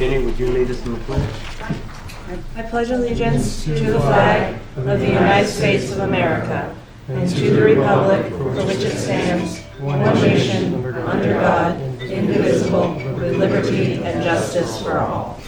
Jenny, would you lead us in the pledge? I pledge allegiance to the flag of the United States of America and to the republic for which it stands, one nation, under God, indivisible, with liberty and justice for all.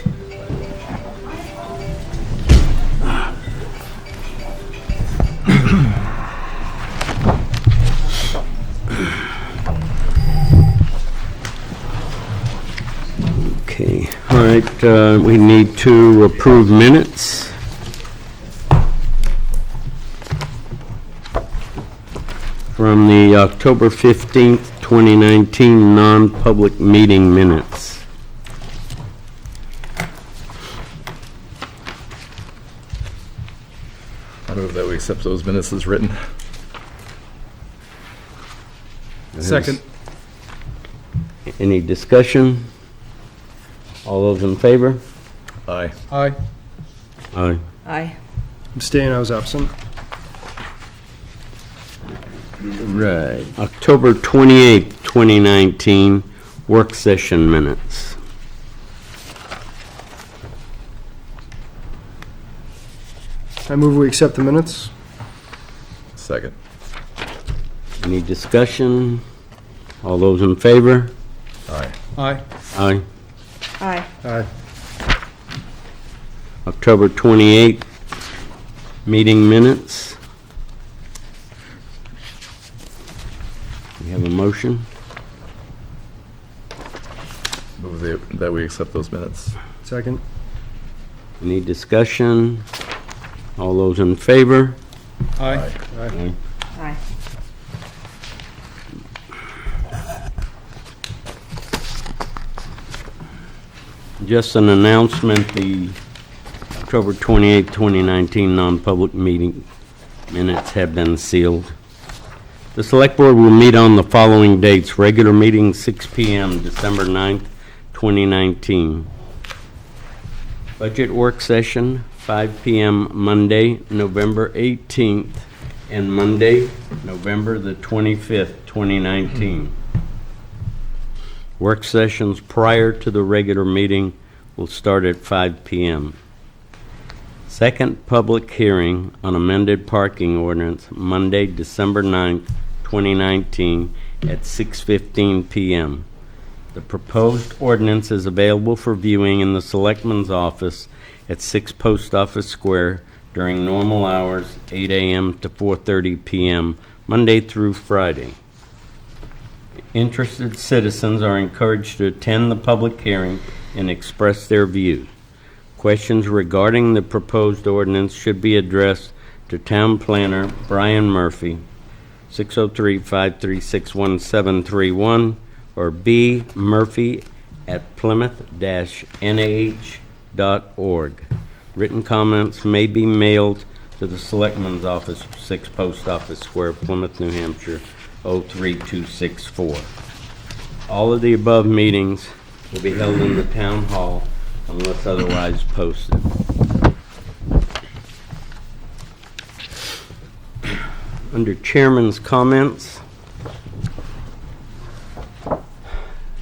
Okay, all right, we need to approve minutes. From the October 15th, 2019 non-public meeting minutes. I move that we accept those minutes as written. Second. Any discussion? All those in favor? Aye. Aye. Aye. Aye. Abstain, I was absent. Right. October 28th, 2019 work session minutes. I move we accept the minutes. Second. Any discussion? All those in favor? Aye. Aye. Aye. Aye. Aye. October 28th meeting minutes. We have a motion. Move that we accept those minutes. Second. Any discussion? All those in favor? Aye. Aye. Aye. Just an announcement, the October 28, 2019 non-public meeting minutes have been sealed. The Select Board will meet on the following dates. Regular meeting 6 p.m. December 9th, 2019. Budget work session 5 p.m. Monday, November 18th, and Monday, November the 25th, 2019. Work sessions prior to the regular meeting will start at 5 p.m. Second public hearing on amended parking ordinance, Monday, December 9th, 2019, at 6:15 p.m. The proposed ordinance is available for viewing in the Selectman's office at 6 Post Office Square during normal hours, 8 a.m. to 4:30 p.m., Monday through Friday. Interested citizens are encouraged to attend the public hearing and express their views. Questions regarding the proposed ordinance should be addressed to Town Planner Brian Murphy, 603-536-1731, or B. Murphy@plymouth-nh.org. Written comments may be mailed to the Selectman's Office, 6 Post Office Square, Plymouth, New Hampshire, 03264. All of the above meetings will be held in the Town Hall unless otherwise posted. Under Chairman's comments,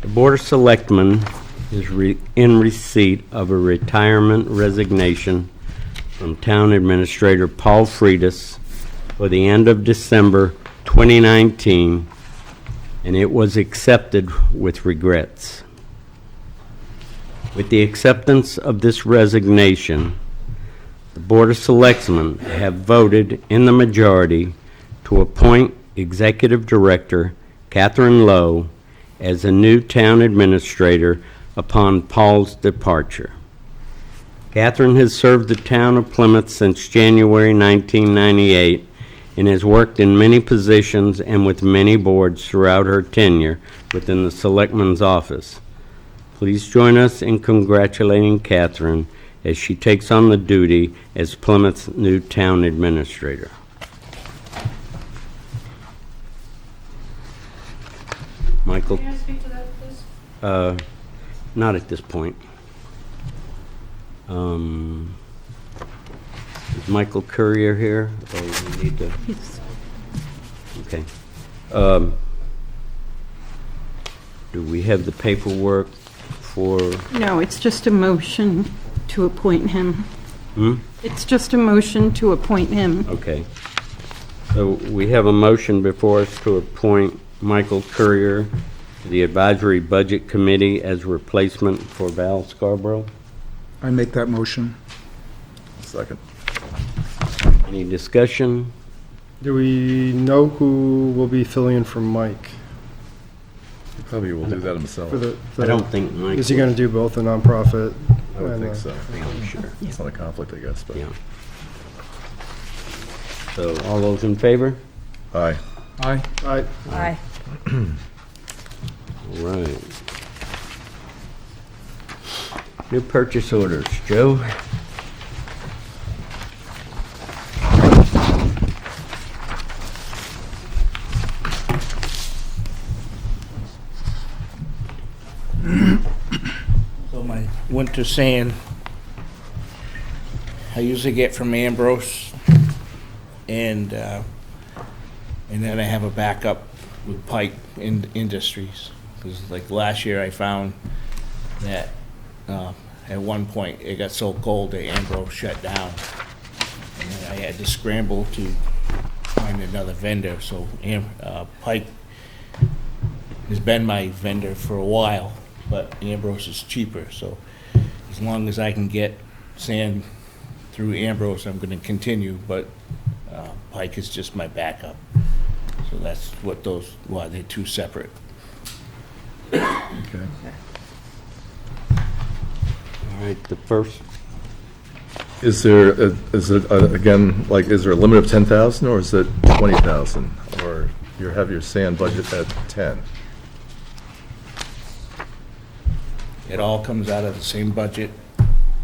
the Board of Selectmen is in receipt of a retirement resignation from Town Administrator Paul Freitas for the end of December 2019, and it was accepted with regrets. With the acceptance of this resignation, the Board of Selectmen have voted in the majority to appoint Executive Director Catherine Lowe as a new Town Administrator upon Paul's departure. Catherine has served the Town of Plymouth since January 1998 and has worked in many positions and with many boards throughout her tenure within the Selectman's office. Please join us in congratulating Catherine as she takes on the duty as Plymouth's new Town Administrator. Michael? Can I speak to that, please? Not at this point. Is Michael Currier here? Or we need to? Okay. Do we have the paperwork for, No, it's just a motion to appoint him. hmm? It's just a motion to appoint him. Okay. So we have a motion before us to appoint Michael Currier to the Advisory Budget Committee as replacement for Val Scarborough. I make that motion. Second. Any discussion? Do we know who will be filling in for Mike? He probably will do that himself. For the, I don't think Mike. Is he going to do both the nonprofit? I would and, think so. I'm sure. It's not a conflict, I guess, but. Yeah. So all those in favor? Aye. Aye. Aye. Aye. All right. New purchase orders. Joe? So my winter sand, I usually get from Ambrose, and then I have a backup with Pike Industries. Because like last year, I found that at one point, it got so cold that Ambrose shut down. And then I had to scramble to find another vendor, so Pike has been my vendor for a while, but Ambrose is cheaper, so as long as I can get sand through Ambrose, I'm gonna continue, but Pike is just my backup. So that's what why they're two separate. Okay. All right, the first, Is there, again, like, is there a limit of 10,000 or is it 20,000? Or you have your sand budget at 10? It all comes out of the same budget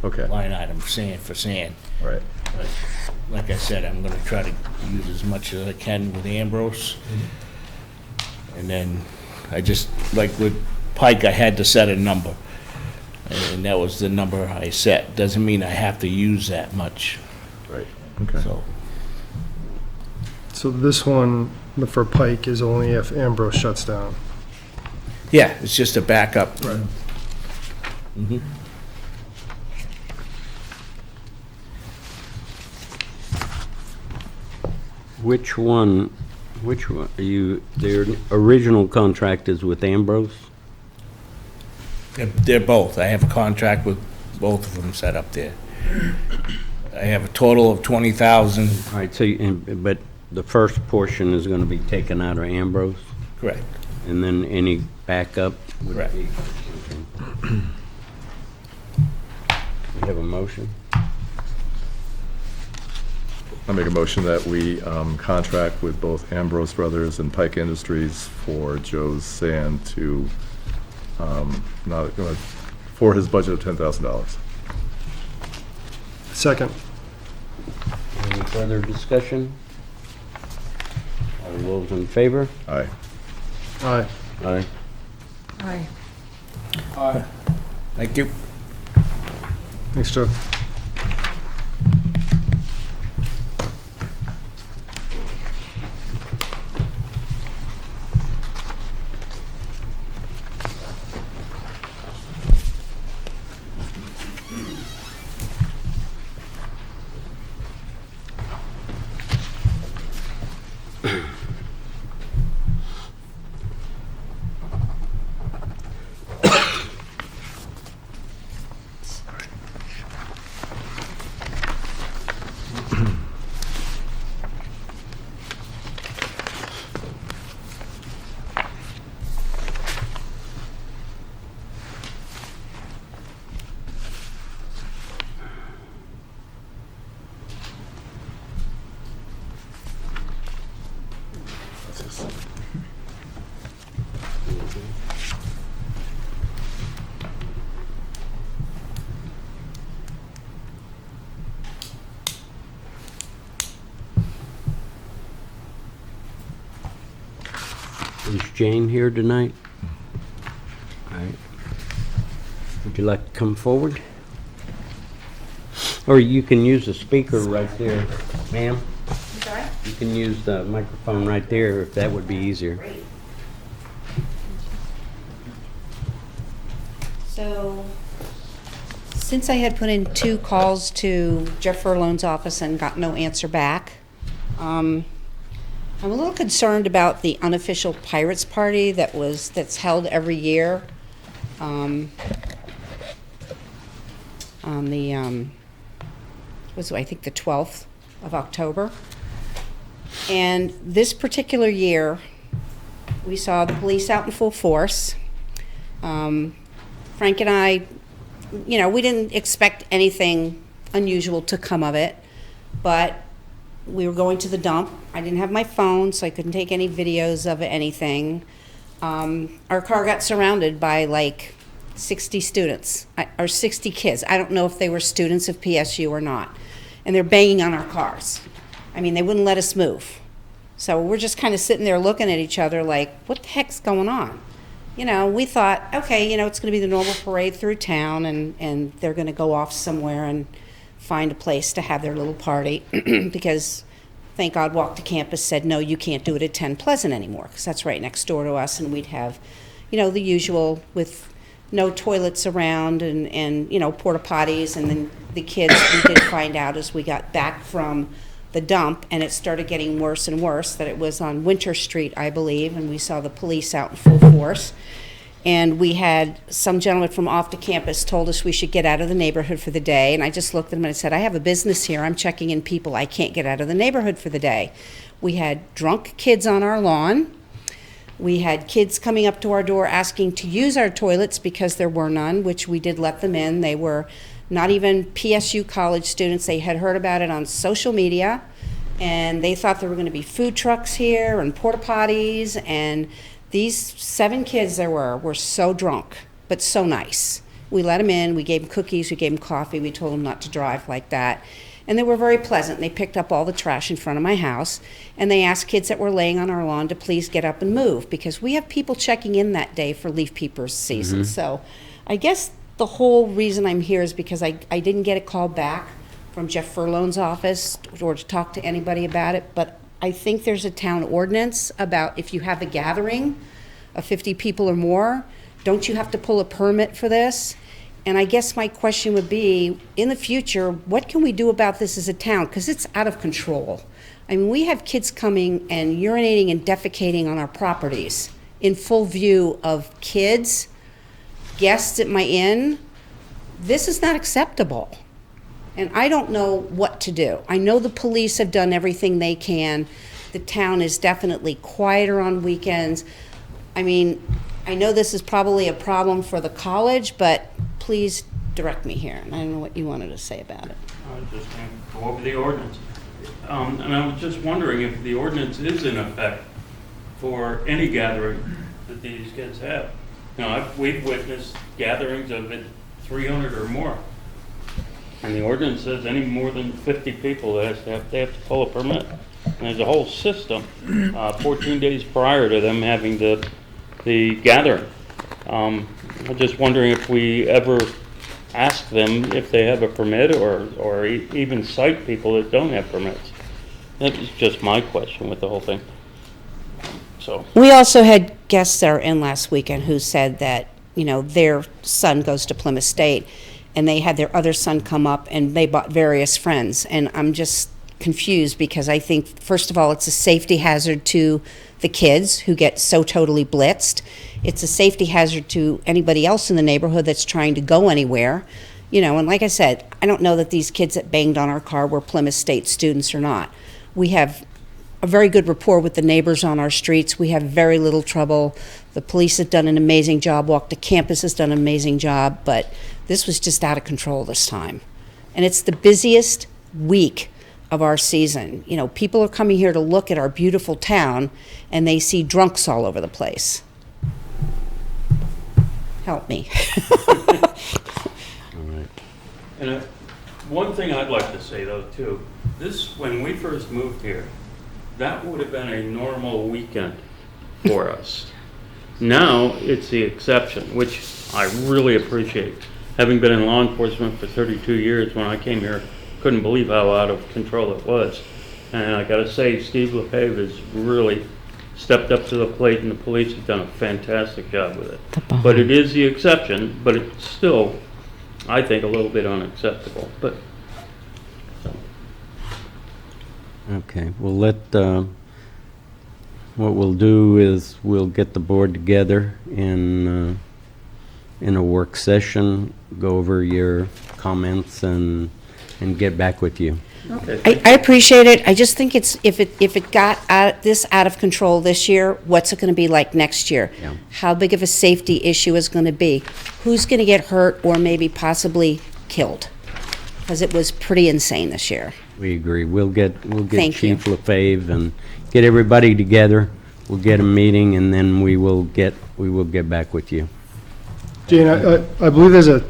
Okay, line item, sand for sand. right. But like I said, I'm gonna try to use as much as I can with Ambrose. And then I just, like with Pike, I had to set a number. And that was the number I set. Doesn't mean I have to use that much, Right, okay. so. So this one for Pike is only if Ambrose shuts down. Yeah, it's just a backup. Right. Mhm. which one, their original contract is with Ambrose? They're both. I have a contract with both of them set up there. I have a total of 20,000. All right, so, but the first portion is gonna be taken out of Ambrose, Correct. and then any backup would Correct. be. Okay. We have a motion? I make a motion that we contract with both Ambrose Brothers and Pike Industries for Joe's sand to, for his budget of $10,000. Second. Any further discussion? All those in favor? Aye. Aye. Aye. Aye. Thank you. Thanks, Joe. Is Jane here tonight? All right. Would you like to come forward? Or you can use the speaker right there, ma'am. Sorry? You can use the microphone right there if that would be easier. So, since I had put in 2 calls to Jeff Furlong's office and got no answer back, I'm a little concerned about the unofficial Pirates Party that's held every year on the, I think the 12th of October. And this particular year, we saw the police out in full force. Frank and I, we didn't expect anything unusual to come of it, but we were going to the dump. I didn't have my phone, so I couldn't take any videos of anything. Our car got surrounded by like 60 students, or 60 kids. I don't know if they were students of PSU or not. And they're banging on our cars. I mean, they wouldn't let us move. So we're just kind of sitting there looking at each other like, what the heck's going on? We thought, okay, it's going to be the normal parade through town, and they're going to go off somewhere and find a place to have their little party because, thank God, Walk to Campus said, no, you can't do it at 10 Pleasant anymore because that's right next door to us, and we'd have, the usual with no toilets around and porta potties, and then the kids, we did find out as we got back from the dump, and it started getting worse and worse, that it was on Winter Street, I believe, and we saw the police out in full force. And we had some gentleman from off the campus told us we should get out of the neighborhood for the day, and I just looked at him and I said, I have a business here, I'm checking in people, I can't get out of the neighborhood for the day. We had drunk kids on our lawn. We had kids coming up to our door asking to use our toilets because there were none, which we did let them in. They were not even PSU college students. They had heard about it on social media, and they thought there were going to be food trucks here and porta potties, and these 7 kids there were so drunk, but so nice. We let them in, we gave them cookies, we gave them coffee, we told them not to drive like that. And they were very pleasant. They picked up all the trash in front of my house, and they asked kids that were laying on our lawn to please get up and move, because we have people checking in that day for leaf peepers season. So I guess the whole reason I'm here is because I didn't get a call back from Jeff Furlong's office or to talk to anybody about it, but I think there's a town ordinance about if you have a gathering of 50 people or more, don't you have to pull a permit for this? And I guess my question would be, in the future, what can we do about this as a town? Because it's out of control. I mean, we have kids coming and urinating and defecating on our properties in full view of kids, guests at my inn. This is not acceptable. And I don't know what to do. I know the police have done everything they can. The town is definitely quieter on weekends. I mean, I know this is probably a problem for the college, but please direct me here. And I don't know what you wanted to say about it. I was just going to go over the ordinance. And I was just wondering if the ordinance is in effect for any gathering that these kids have. We've witnessed gatherings of 300 or more. And the ordinance says any more than 50 people, they have to pull a permit. And there's a whole system, 14 days prior to them having the gathering. I'm just wondering if we ever ask them if they have a permit or even cite people that don't have permits. That's just my question with the whole thing. So We also had guests that are in last weekend who said that, their son goes to Plymouth State, and they had their other son come up and they brought various friends. And I'm just confused because I think, first of all, it's a safety hazard to the kids who get so totally blitzed. It's a safety hazard to anybody else in the neighborhood that's trying to go anywhere. And like I said, I don't know that these kids that banged on our car were Plymouth State students or not. We have a very good rapport with the neighbors on our streets. We have very little trouble. The police have done an amazing job. Walk to Campus has done an amazing job, but this was just out of control this time. And it's the busiest week of our season. People are coming here to look at our beautiful town, and they see drunks all over the place. Help me. all right. And one thing I'd like to say, though, too, when we first moved here, that would have been a normal weekend for us. Now it's the exception, which I really appreciate. Having been in law enforcement for 32 years, when I came here, couldn't believe how out of control it was. And I got to say, Steve LePave has really stepped up to the plate, and the police have done a fantastic job with it. But it is the exception, but it's still, I think, a little bit unacceptable, but. Okay, we'll let, what we'll do is we'll get the board together in a work session, go over your comments and get back with you. I appreciate it. I just think it's, if it got this out of control this year, what's it gonna be like next year? Yeah. How big of a safety issue is gonna be? Who's gonna get hurt or maybe possibly killed? Because it was pretty insane this year. We agree. We'll get Thank you. Chief LaFave and get everybody together. We'll get a meeting, and then we will get back with you. Jane, I believe there's a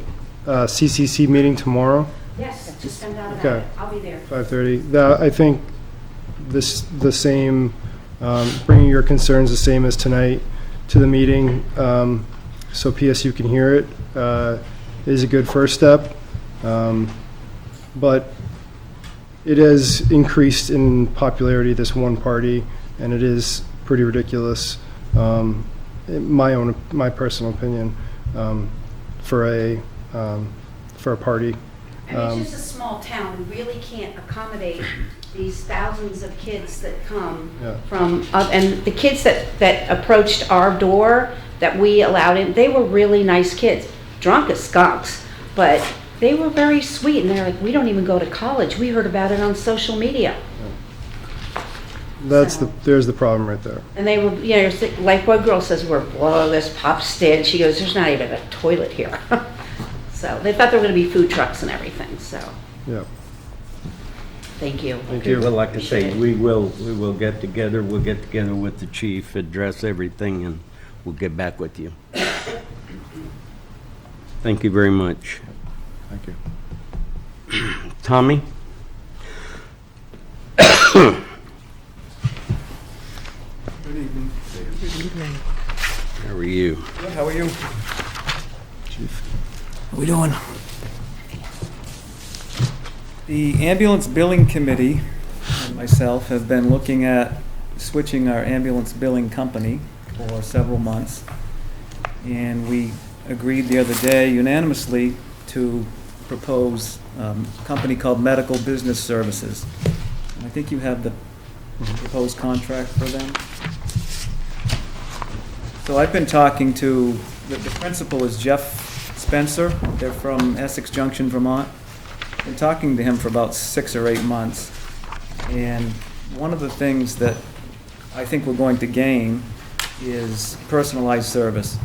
CCC meeting tomorrow, Yes, just send out about it. I'll be there. 5:30. I think the same, bringing your concerns the same as tonight to the meeting, so PSU can hear it, is a good first step. But it has increased in popularity, this one party, and it is pretty ridiculous, in my personal opinion, for a party. I mean, it's just a small town. We really can't accommodate these thousands of kids that come Yeah. from, and the kids that approached our door that we allowed in, they were really nice kids, drunk as skunks, but they were very sweet, and they're like, we don't even go to college. We heard about it on social media. There's the problem right there. And they were, you know, like one girl says, we're below this pop stand. She goes, there's not even a toilet here. So they thought there were going to be food trucks and everything, so Yeah. thank you. Thank you. Well, like I say, Appreciate it. we will get together. We'll get together with the chief, address everything, and we'll get back with you. Thank you very much. Thank you. Tommy? Good evening. How are you? Good, how are you? How we doing? The ambulance billing committee and myself have been looking at switching our ambulance billing company for several months. And we agreed the other day unanimously to propose a company called Medical Business Services. And I think you have the proposed contract for them. So I've been talking to, the principal is Jeff Spencer. They're from Essex Junction, Vermont. Been talking to him for about 6 or 8 months. And one of the things that I think we're going to gain is personalized service.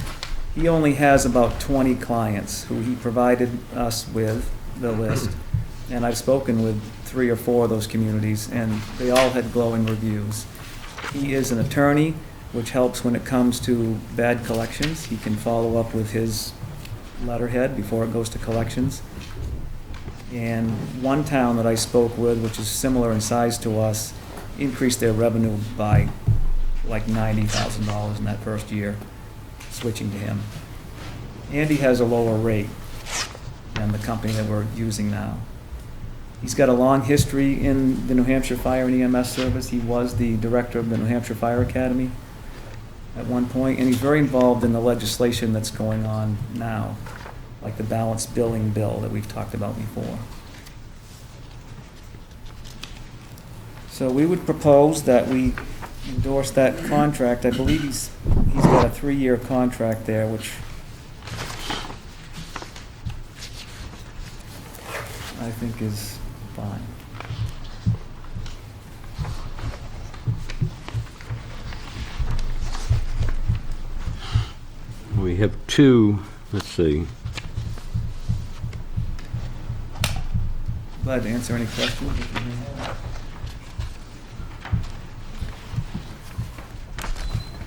He only has about 20 clients who he provided us with the list. And I've spoken with 3 or 4 of those communities, and they all had glowing reviews. He is an attorney, which helps when it comes to bad collections. He can follow up with his letterhead before it goes to collections. And one town that I spoke with, which is similar in size to us, increased their revenue by like $90,000 in that first year, switching to him. And he has a lower rate than the company that we're using now. He's got a long history in the New Hampshire Fire and EMS Service. He was the director of the New Hampshire Fire Academy at one point, and he's very involved in the legislation that's going on now, like the balanced billing bill that we've talked about before. So we would propose that we endorse that contract. I believe he's got a 3-year contract there, which I think is fine. We have 2, let's see. Glad to answer any questions if you may have.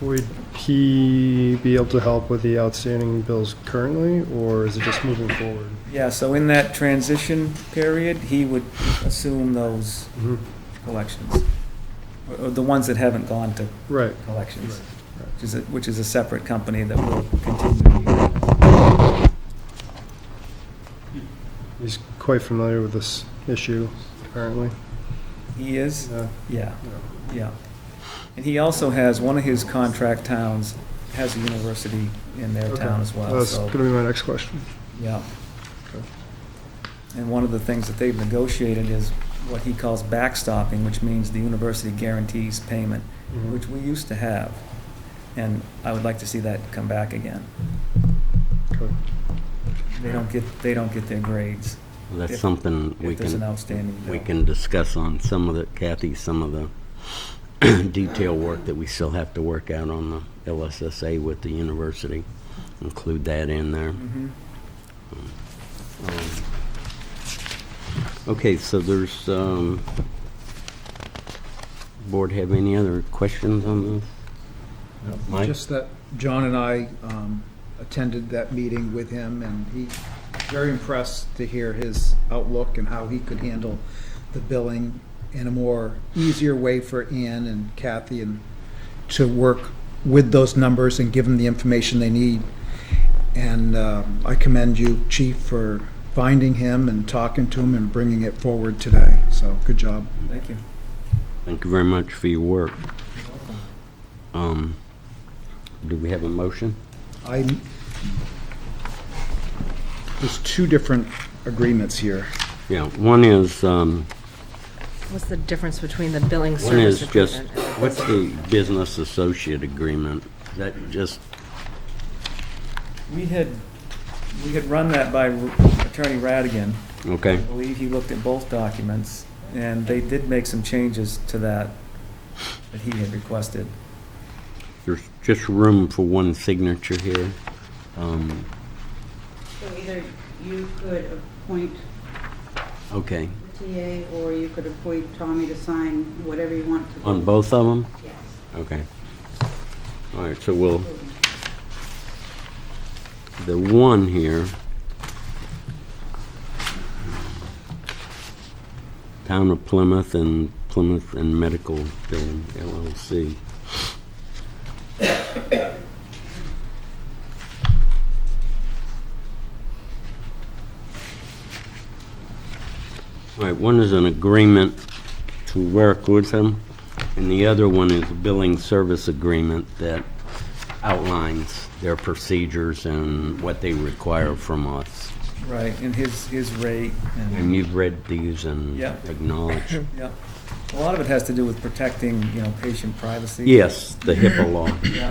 Would he be able to help with the outstanding bills currently, or is it just moving forward? Yeah, so in that transition period, he would assume those Mhm. collections, or the ones that haven't gone to Right. collections, which is a separate company that will continue to use. He's quite familiar with this issue, apparently. He is? Yeah. Yeah, yeah. And he also has, one of his contract towns has a university in their town as well, That's so, going to be my next question. yeah. And one of the things that they've negotiated is what he calls backstopping, which means the university guarantees payment, which we used to have. And I would like to see that come back again. Okay. They don't get their grades That's If- something we if there's an can, outstanding bill. we can discuss on some of the, Kathy, some of the detail work that we still have to work out on the LSSA with the university. Include that in there. Mhm. Okay, so there's, board have any other questions on this? Mike? Just that John and I attended that meeting with him, and he was very impressed to hear his outlook and how he could handle the billing in a more easier way for Ann and Kathy, and to work with those numbers and give them the information they need. And I commend you, Chief, for finding him and talking to him and bringing it forward today. So, good job. Thank you. Thank you very much for your work. Do we have a motion? There's two different agreements here. Yeah, one is, What's the difference between the billing one service is just, agreement? what's the business associate agreement? Is that just, We had run that by Attorney Radigan. okay, I believe he looked at both documents, and they did make some changes to that he had requested. there's just room for one signature here. So either you could appoint Okay, the TA, or you could appoint Tommy to sign whatever you want to. on both of them? Yes. Okay. All right, so we'll, the one here, Town of Plymouth and Medical Billing LLC. All right, one is an agreement to work with him, and the other one is a billing service agreement that outlines their procedures and what they require from us. Right, and his rate, And and, you've read these and Yeah. acknowledged? yeah. A lot of it has to do with protecting, patient privacy. Yes, the HIPAA law. Yeah.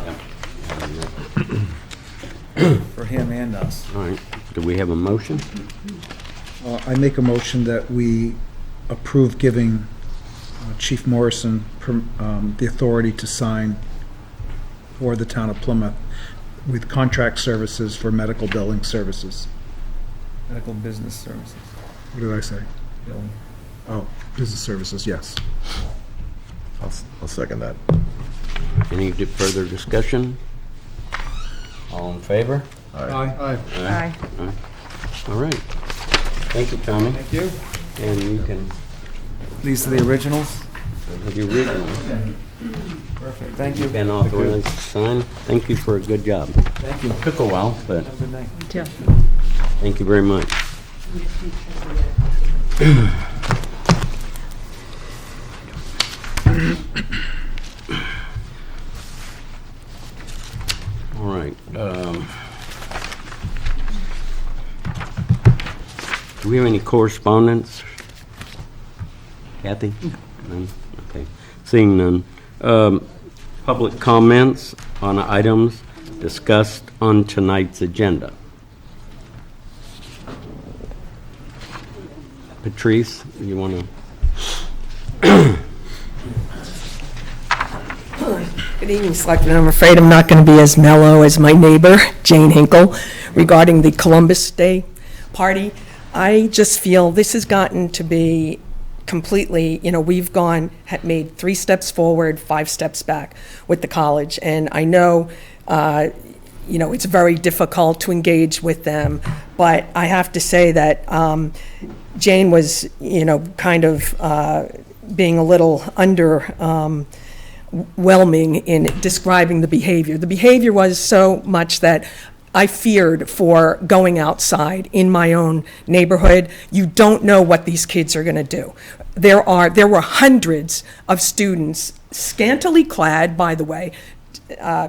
For him and us. All right, do we have a motion? I make a motion that we approve giving Chief Morrison the authority to sign for the town of Plymouth with contract services for medical billing services. Medical business services. What did I say? Billing. Oh, business services, yes. I'll second that. Any further discussion? All in favor? Aye. Aye. All right. Thank you, Tommy. Thank you. And you can These are the originals? have your original. Perfect, thank you. Been authorized to sign. Thank you for a good job. Thank you. Took a while, but Have a good night. Too. thank you very much. All right. Do we have any correspondence? Kathy? None? Okay. Seeing none. Public comments on items discussed on tonight's agenda. Patrice, you want to? Good evening, Selectman. I'm afraid I'm not going to be as mellow as my neighbor, Jane Hinkle, regarding the Columbus Day party. I just feel this has gotten to be completely, we've made 3 steps forward, 5 steps back with the college. And I know, it's very difficult to engage with them, but I have to say that Jane was, kind of being a little underwhelming in describing the behavior. The behavior was so much that I feared for going outside in my own neighborhood. You don't know what these kids are going to do. There were hundreds of students scantily clad, by the way,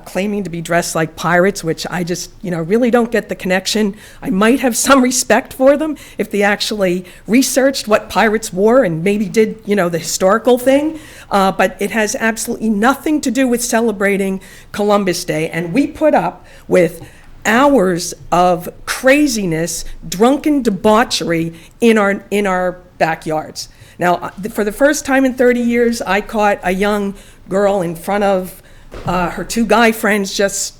claiming to be dressed like pirates, which I just, really don't get the connection. I might have some respect for them if they actually researched what pirates wore and maybe did, the historical thing. But it has absolutely nothing to do with celebrating Columbus Day. And we put up with hours of craziness, drunken debauchery in our backyards. Now, for the first time in 30 years, I caught a young girl in front of her two guy friends just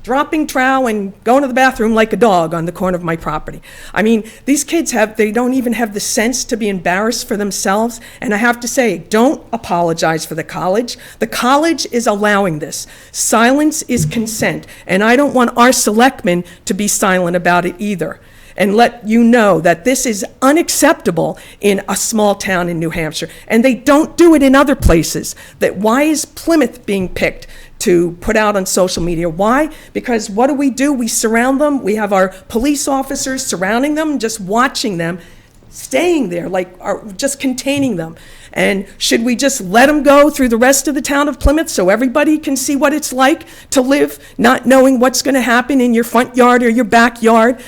dropping trowel and going to the bathroom like a dog on the corner of my property. I mean, these kids they don't even have the sense to be embarrassed for themselves. And I have to say, don't apologize for the college. The college is allowing this. Silence is consent. And I don't want our selectmen to be silent about it either. And let you know that this is unacceptable in a small town in New Hampshire. And they don't do it in other places. Why is Plymouth being picked to put out on social media? Why? Because what do? We surround them. We have our police officers surrounding them, just watching them, staying there, just containing them. And should we just let them go through the rest of the town of Plymouth so everybody can see what it's like to live not knowing what's going to happen in your front yard or your backyard?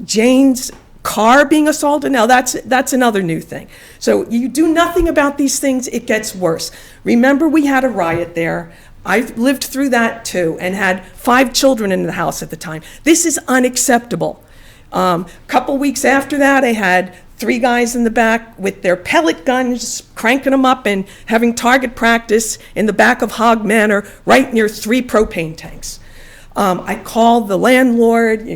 Jane's car being assaulted, now that's another new thing. So you do nothing about these things, it gets worse. Remember, we had a riot there. I've lived through that too, and had 5 children in the house at the time. This is unacceptable. A couple weeks after that, I had 3 guys in the back with their pellet guns, cranking them up and having target practice in the back of Hog Manor, right near 3 propane tanks. I called the landlord.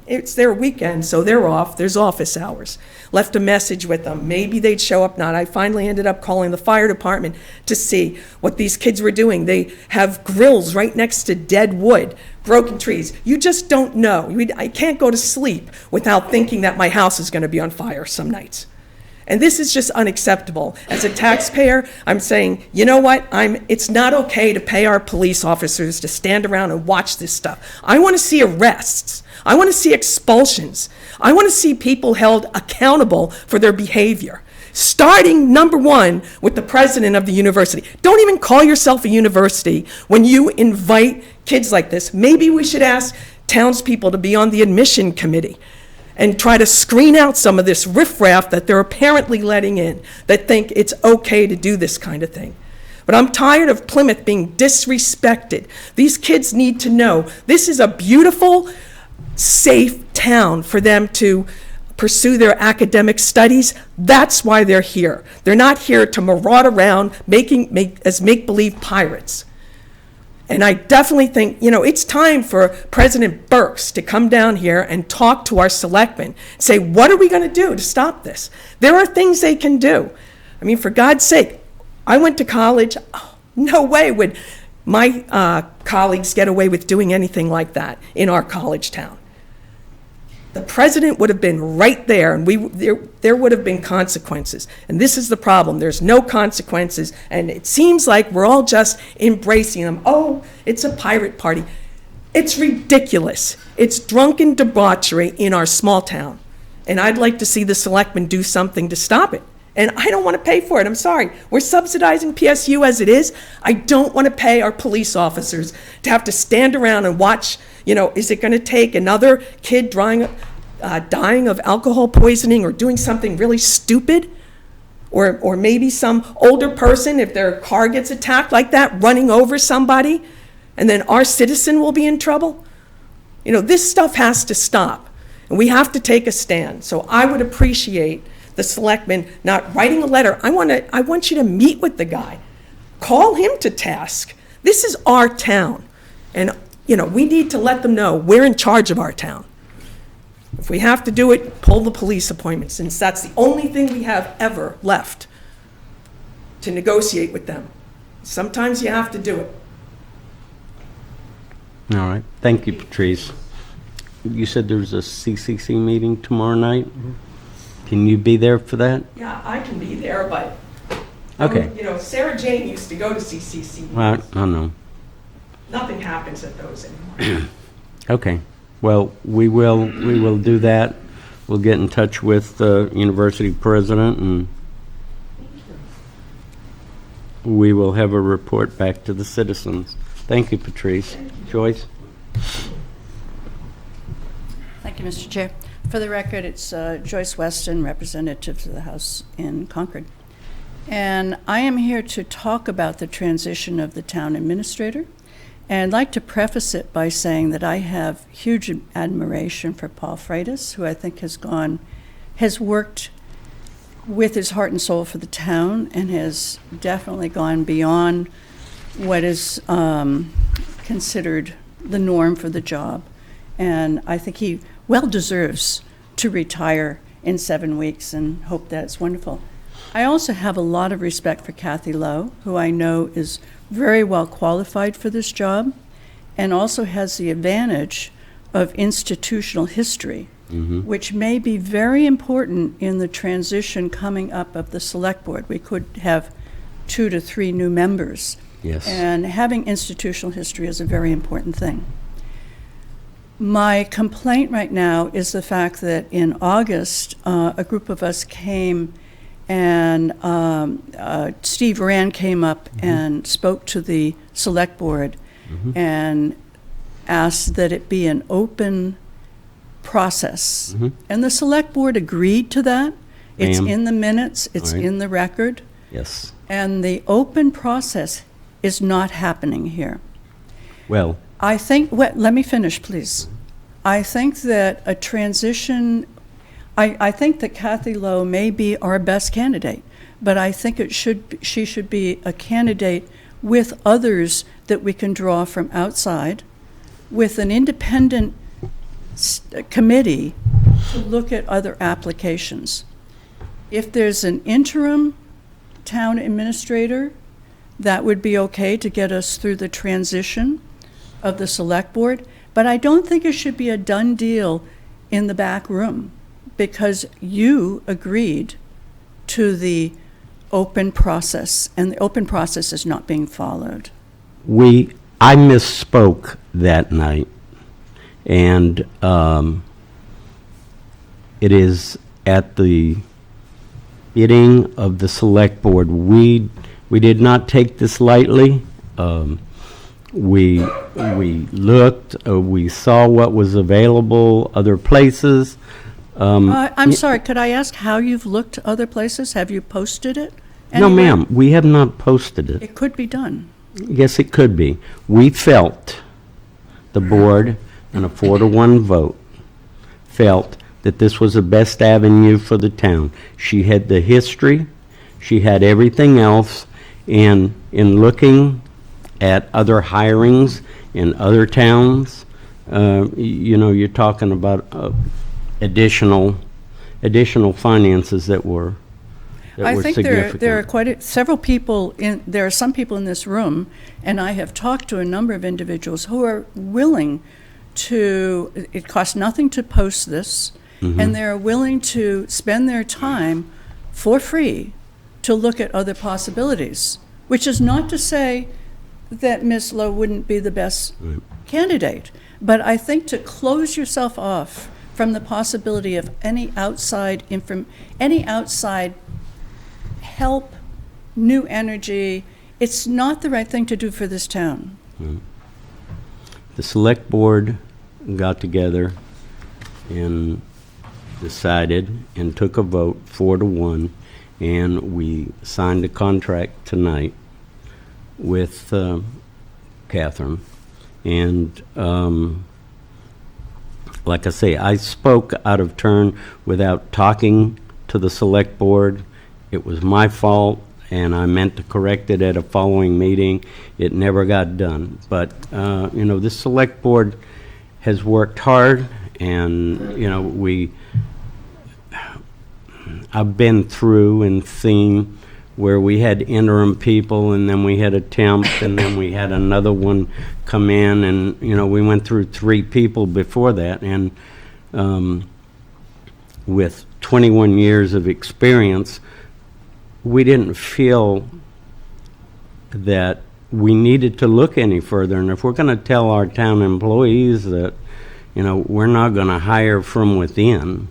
It's their weekend, so they're off. There's office hours. Left a message with them. Maybe they'd show up, not. I finally ended up calling the fire department to see what these kids were doing. They have grills right next to dead wood, broken trees. You just don't know. I can't go to sleep without thinking that my house is going to be on fire some nights. And this is just unacceptable. As a taxpayer, I'm saying, you know what? It's not okay to pay our police officers to stand around and watch this stuff. I want to see arrests. I want to see expulsions. I want to see people held accountable for their behavior. Starting, number one, with the president of the university. Don't even call yourself a university when you invite kids like this. Maybe we should ask townspeople to be on the admission committee and try to screen out some of this riffraff that they're apparently letting in, that think it's okay to do this kind of thing. But I'm tired of Plymouth being disrespected. These kids need to know this is a beautiful, safe town for them to pursue their academic studies. That's why they're here. They're not here to maraud around as make-believe pirates. And I definitely think, it's time for President Burks to come down here and talk to our selectmen, say, what are we going to do to stop this? There are things they can do. I mean, for God's sake, I went to college. Oh, no way would my colleagues get away with doing anything like that in our college town. The president would have been right there, and there would have been consequences. And this is the problem. There's no consequences, and it seems like we're all just embracing them. Oh, it's a pirate party. It's ridiculous. It's drunken debauchery in our small town. And I'd like to see the selectmen do something to stop it. And I don't want to pay for it. I'm sorry. We're subsidizing PSU as it is. I don't want to pay our police officers to have to stand around and watch. Is it going to take another kid dying of alcohol poisoning or doing something really stupid? Or maybe some older person, if their car gets attacked like that, running over somebody, and then our citizen will be in trouble? This stuff has to stop. And we have to take a stand. So I would appreciate the selectmen not writing a letter. I want you to meet with the guy. Call him to task. This is our town. And, we need to let them know we're in charge of our town. If we have to do it, pull the police appointment, since that's the only thing we have ever left to negotiate with them. Sometimes you have to do it. All right. Thank you, Patrice. You said there's a CCC meeting tomorrow night? Mm-hmm. Can you be there for that? Yeah, I can be there, but, Okay. Sarah Jane used to go to CCC. I know. Nothing happens at those anymore. Okay. Well, we will do that. We'll get in touch with the university president and we will have a report back to the citizens. Thank you, Patrice. Joyce? Thank you, Mr. Chair. For the record, it's Joyce Weston, representative to the House in Concord. And I am here to talk about the transition of the town administrator. And I'd like to preface it by saying that I have huge admiration for Paul Freitas, who I think has worked with his heart and soul for the town and has definitely gone beyond what is considered the norm for the job. And I think he well deserves to retire in 7 weeks, and hope that's wonderful. I also have a lot of respect for Kathy Lowe, who I know is very well qualified for this job and also has the advantage of institutional history, which may be very important in the transition coming up of the select board. We could have 2 to 3 new members. Yes. And having institutional history is a very important thing. My complaint right now is the fact that in August, a group of us came and Steve Rand came up and spoke to the select board and asked that it be an open process. And the select board agreed to that. It's Ma'am. in the minutes, it's All right. in the record. Yes. And the open process is not happening here. Well, I think, let me finish, please. I think that a transition, I think that Kathy Lowe may be our best candidate, but I think she should be a candidate with others that we can draw from outside, with an independent committee to look at other applications. If there's an interim town administrator, that would be okay to get us through the transition of the select board, but I don't think it should be a done deal in the back room, because you agreed to the open process, and the open process is not being followed. I misspoke that night, and it is at the bidding of the select board. We did not take this lightly. We looked, we saw what was available, other places. I'm sorry, could I ask how you've looked other places? Have you posted it No, anywhere? ma'am, we have not posted it. It could be done. Yes, it could be. We felt, the board, in a 4-to-1 vote, felt that this was the best avenue for the town. She had the history, she had everything else, and in looking at other hirings in other towns, you're talking about additional finances that were I think significant. there are several people there are some people in this room, and I have talked to a number of individuals who are willing to, it costs nothing to post this, and they're willing to spend their time for free to look at other possibilities, which is not to say that Ms. Lowe wouldn't be the best candidate, but I think to close yourself off from the possibility of any outside help, new energy, it's not the right thing to do for this town. The select board got together and decided and took a vote 4-to-1, and we signed a contract tonight with Catherine. And like I say, I spoke out of turn without talking to the select board. It was my fault, and I meant to correct it at a following meeting. It never got done. But, this select board has worked hard, and, I've been through and seen where we had interim people, and then we had a temp, and then we had another one come in, and, we went through 3 people before that. And with 21 years of experience, we didn't feel that we needed to look any further. And if we're going to tell our town employees that, we're not going to hire from within,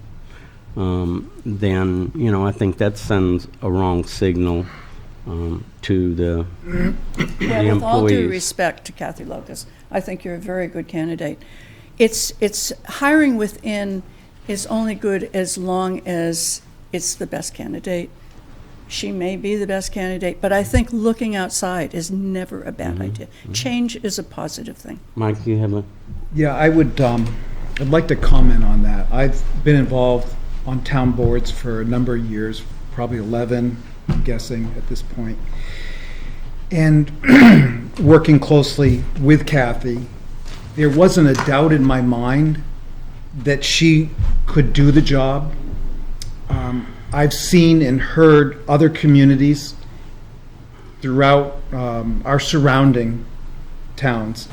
then, I think that sends a wrong signal to the Well, the with all due employees. respect to Kathy Locus, I think you're a very good candidate. It's hiring within is only good as long as it's the best candidate. She may be the best candidate, but I think looking outside is never a bad idea. Change is a positive thing. Mike, you have a, Yeah, I'd like to comment on that. I've been involved on town boards for a number of years, probably 11, I'm guessing, at this point. And working closely with Kathy, there wasn't a doubt in my mind that she could do the job. I've seen and heard other communities throughout our surrounding towns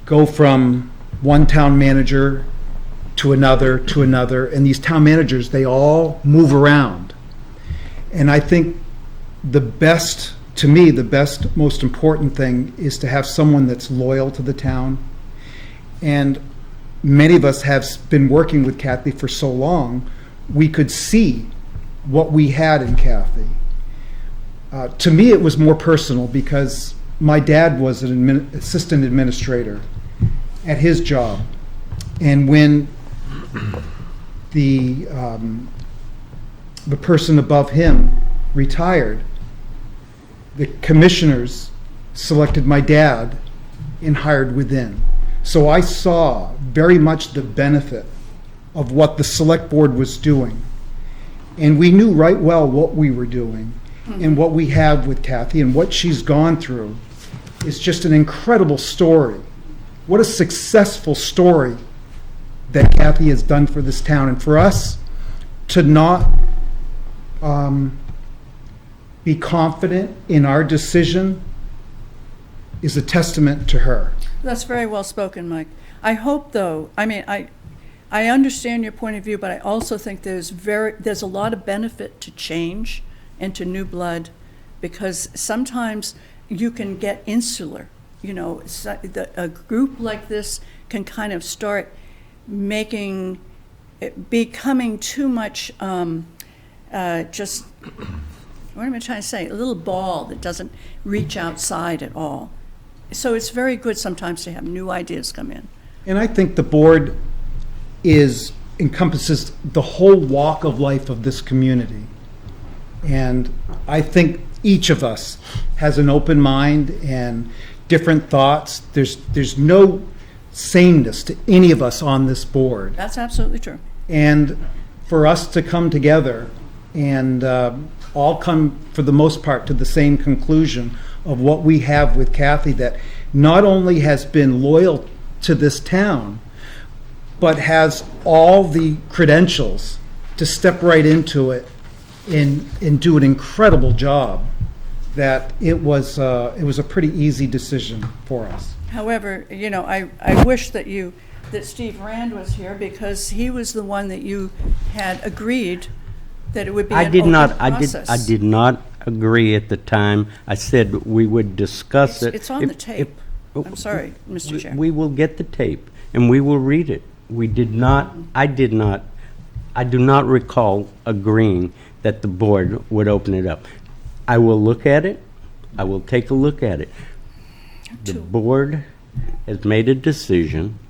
go from one town manager to another, and these town managers, they all move around. And I think to me, the best, most important thing is to have someone that's loyal to the town. And many of us have been working with Kathy for so long, we could see what we had in Kathy. To me, it was more personal because my dad was an assistant administrator at his job. And when the person above him retired, the commissioners selected my dad and hired within. So I saw very much the benefit of what the select board was doing. And we knew right well what we were doing and what we have with Kathy and what she's gone through. It's just an incredible story. What a successful story that Kathy has done for this town. And for us to not be confident in our decision is a testament to her. That's very well spoken, Mike. I hope, though, I understand your point of view, but I also think there's a lot of benefit to change and to new blood, because sometimes you can get insular. You know, a group like this can kind of start becoming too much, just, what am I trying to say? A little ball that doesn't reach outside at all. So it's very good sometimes to have new ideas come in. And I think the board encompasses the whole walk of life of this community. And I think each of us has an open mind and different thoughts. There's no sameness to any of us on this board. That's absolutely true. And for us to come together and all come, for the most part, to the same conclusion of what we have with Kathy, that not only has been loyal to this town, but has all the credentials to step right into it and do an incredible job, that it was a pretty easy decision for us. However, you know, I wish that Steve Rand was here, because he was the one that you had agreed that it would be an open process. I did not agree at the time. I said we would discuss it. It's on the tape. I'm sorry, Mr. Chair. We will get the tape and we will read it. I do not recall agreeing that the board would open it up. I will look at it. I will take a look at it. The board has made a decision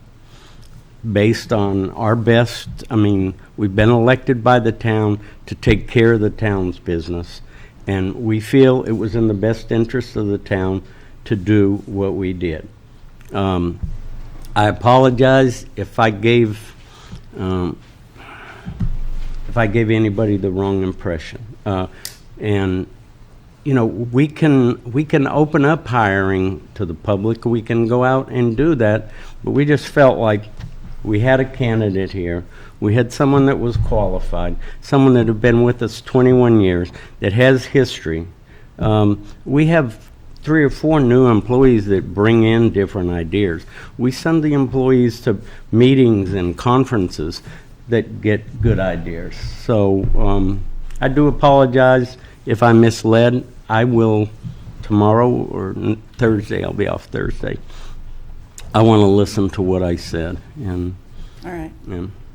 based on our best, we've been elected by the town to take care of the town's business, and we feel it was in the best interest of the town to do what we did. I apologize if I gave anybody the wrong impression. And you know, we can open up hiring to the public. We can go out and do that, but we just felt like we had a candidate here. We had someone that was qualified, someone that had been with us 21 years, that has history. We have 3 or 4 new employees that bring in different ideas. We send the employees to meetings and conferences that get good ideas. So I do apologize if I misled. I will tomorrow or Thursday, I'll be off Thursday. I want to listen to what I said, and All right.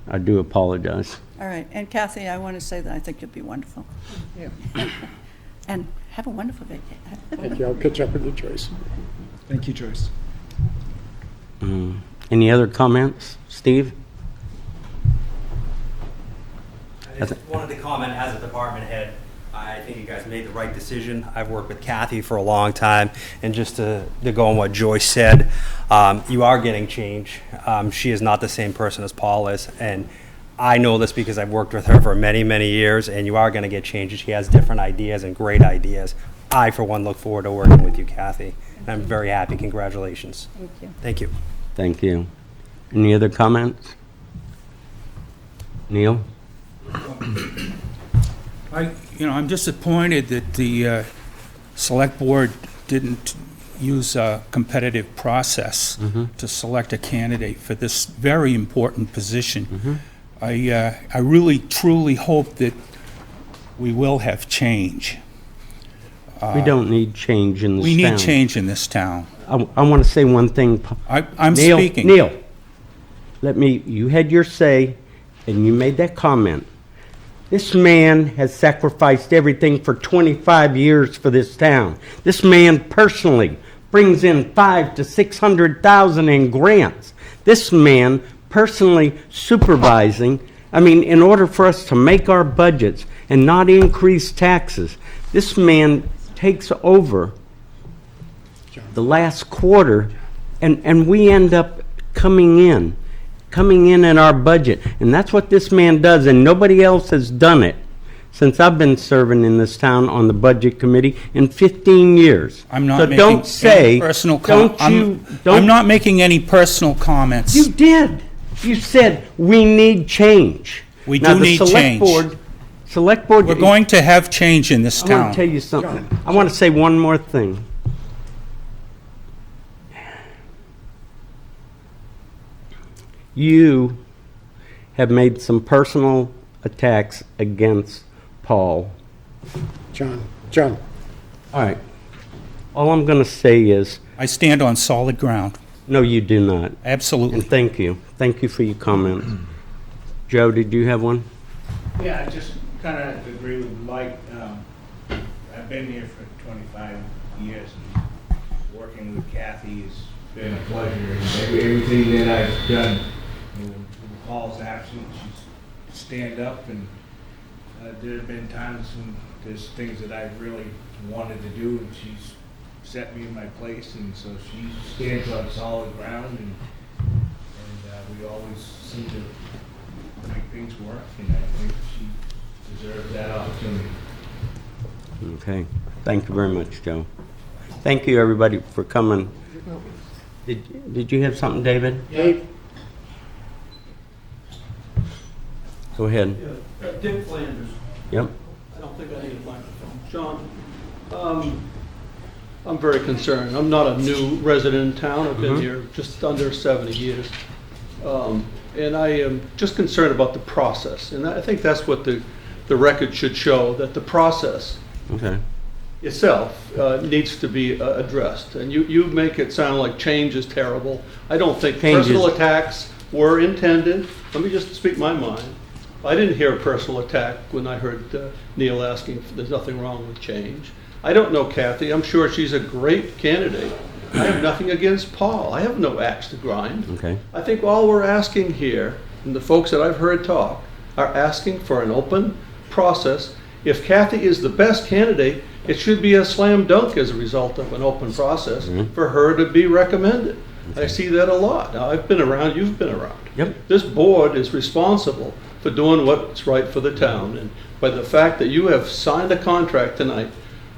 I do apologize. All right. And Kathy, I want to say that I think you'll be wonderful. Yeah. And Have a wonderful vacation. Thank you. I'll catch up with you, Joyce. Thank you, Joyce. Any other comments? Steve? I just wanted to comment as a department head, I think you guys made the right decision. I've worked with Kathy for a long time, and just to go on what Joyce said, you are getting change. She is not the same person as Paul is, and I know this because I've worked with her for many, many years, and you are going to get changes. She has different ideas and great ideas. I, for one, look forward to working with you, Kathy, and I'm very happy. Congratulations. Thank you. Thank you. Thank you. Any other comments? Neil? I'm disappointed that the select board didn't use a competitive process to select a candidate for this very important position. I really, truly hope that we will have change. We don't need change in this town. We need change in this town. I want to say one thing. I'm Neil, speaking. Neil, you had your say, and you made that comment. This man has sacrificed everything for 25 years for this town. This man personally brings in $500,000 to $600,000 in grants. This man personally supervising. I mean, in order for us to make our budgets and not increase taxes, this man takes over the last quarter, and we end up coming in our budget. And that's what this man does, and nobody else has done it since I've been serving in this town on the budget committee in 15 years. I'm not so making don't say, any personal I'm not making any personal comments. You did. You said we need change. We Now, do the need select change. Select board. We're going to have change in this I want town. to tell you something. I want to say one more thing. You have made some personal attacks against Paul. John. All right. All I'm going to say is, I stand on solid ground. no, you do not. Absolutely. And thank you. Thank you for your comments. Joe, did you have one? Yeah, I just kind of agree with Mike. I've been here for 25 years, and working with Kathy has been a pleasure. And everything that I've done, when Paul's absent, she's stand up, and there have been times when there's things that I really wanted to do, and she's set me in my place, and so she stands on solid ground, and we always seem to make things work, and I think she deserves that opportunity. Okay. Thank you very much, Joe. Thank you, everybody, for coming. Did you have something, David? Yeah. Go ahead. Dick Flanders. Yep. I don't think I need a microphone. John, I'm very concerned. I'm not a new resident in town. I've been here just under 70 years. And I am just concerned about the process. And I think that's what the record should show, that the process itself needs to be addressed. And you make it sound like change is terrible. I don't think personal attacks were intended. Let me just speak my mind. I didn't hear a personal attack when I heard Neil asking if there's nothing wrong with change. I don't know Kathy. I'm sure she's a great candidate. I have nothing against Paul. I have no axe to grind. Okay. I think all we're asking here, and the folks that I've heard talk, are asking for an open process. If Kathy is the best candidate, it should be a slam dunk as a result of an open process for her to be recommended. I see that a lot. Now, I've been around, you've been around. Yep. This board is responsible for doing what's right for the town. And by the fact that you have signed a contract tonight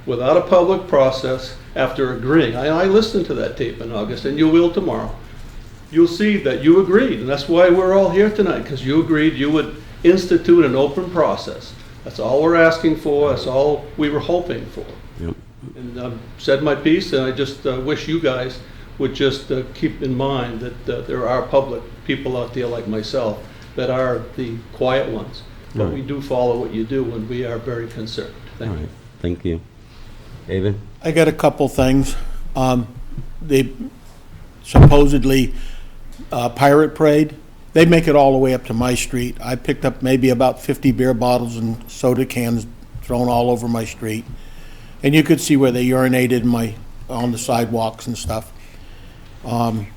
without a public process after agreeing, I listened to that tape in August, and you will tomorrow, you'll see that you agreed. And that's why we're all here tonight, because you agreed you would institute an open process. That's all we're asking for. That's all we were hoping for. Yep. And I've said my piece, and I just wish you guys would just keep in mind that there are public people out there like myself that are the quiet ones. But we do follow what you do, and we are very concerned. Thank you. Thank you. David? I got a couple things. They supposedly Pirate Parade, they make it all the way up to my street. I picked up maybe about 50 beer bottles and soda cans thrown all over my street. and you could see where they urinated on the sidewalks and stuff. And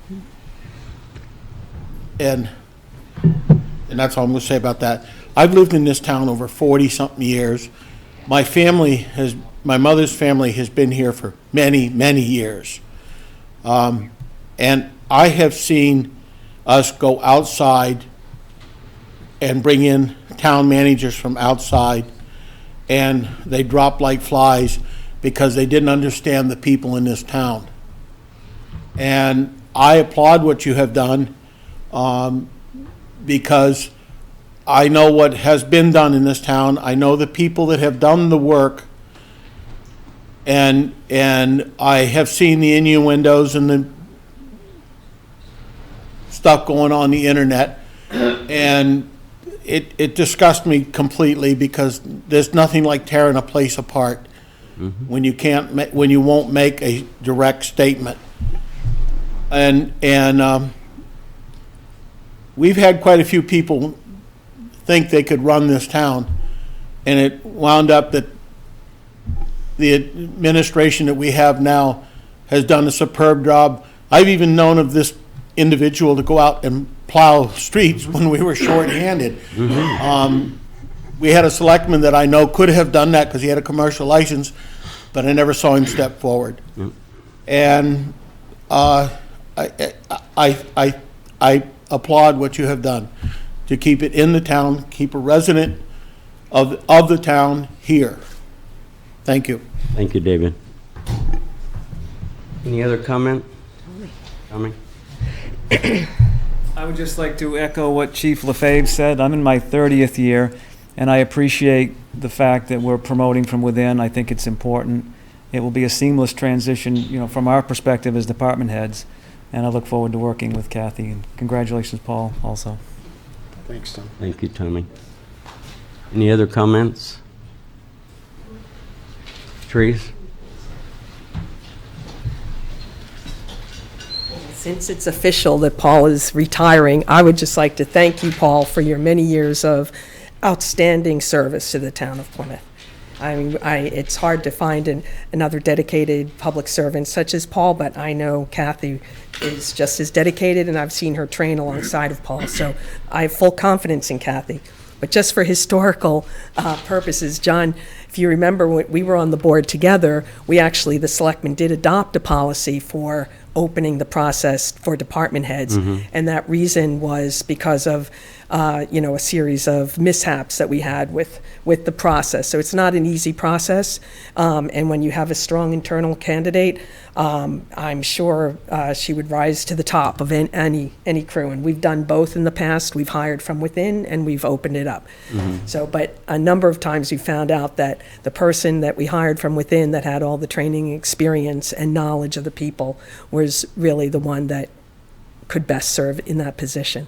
that's all I'm gonna say about that. I've lived in this town over 40-something years. My mother's family has been here for many, many years. And I have seen us go outside and bring in town managers from outside, and they drop like flies because they didn't understand the people in this town. And I applaud what you have done, because I know what has been done in this town. I know the people that have done the work, and I have seen the innuendos and the stuff going on the internet, and it disgusts me completely, because there's nothing like tearing a place apart when you won't make a direct statement. And we've had quite a few people think they could run this town, and it wound up that the administration that we have now has done a superb job. I've even known of this individual to go out and plow streets when we were short-handed. We had a selectman that I know could have done that because he had a commercial license, but I never saw him step forward. And I applaud what you have done to keep it in the town, keep a resident of the town here. Thank you. Thank you, David. Any other comment? Tommy? I would just like to echo what Chief LaFave said. I'm in my 30th year, and I appreciate the fact that we're promoting from within. I think it's important. It will be a seamless transition, from our perspective as department heads, and I look forward to working with Kathy. And congratulations, Paul, also. Thanks, Tom. Thank you, Tommy. Any other comments? Therese? Since it's official that Paul is retiring, I would just like to thank you, Paul, for your many years of outstanding service to the town of Plymouth. I mean, it's hard to find another dedicated public servant such as Paul, but I know Kathy is just as dedicated, and I've seen her train alongside of Paul, so I have full confidence in Kathy. But just for historical purposes, John, if you remember when we were on the board together, the selectmen did adopt a policy for opening the process for department heads. And that reason was because of, a series of mishaps that we had with the process. So it's not an easy process. And when you have a strong internal candidate, I'm sure she would rise to the top of any crew. And we've done both in the past. We've hired from within and we've opened it up. So, but a number of times we found out that the person that we hired from within that had all the training experience and knowledge of the people was really the one that could best serve in that position.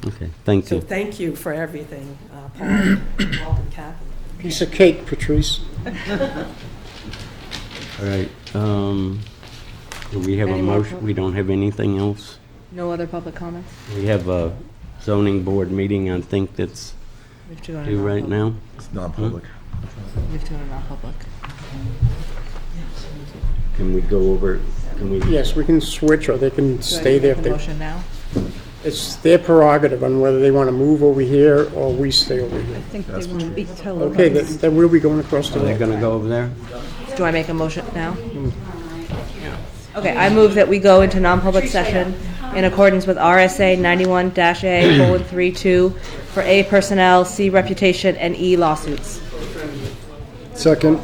Okay, thank you. So thank you for everything, Paul. Welcome, Kathy. Piece of cake, Patrice. All right, do we have a Any more motion? We don't have anything else? No other public comments? We have a zoning board meeting, I think that's We have to go to due right non-public. now. It's non-public. We have to go to non-public. Can we go over, Yes, we can switch, or they can stay there if The they... motion now? It's their prerogative on whether they want to move over here or we stay over here. I think they want to be televised. Okay, then we'll be going across the are they road. gonna go over there? Do I make a motion now? Okay, I move that we go into non-public session in accordance with RSA 91-A:32 for A, personnel, C, reputation, and E, lawsuits. Second.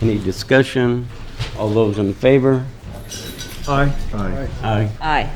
Any discussion? All those in favor? Aye. Aye. Aye. Aye.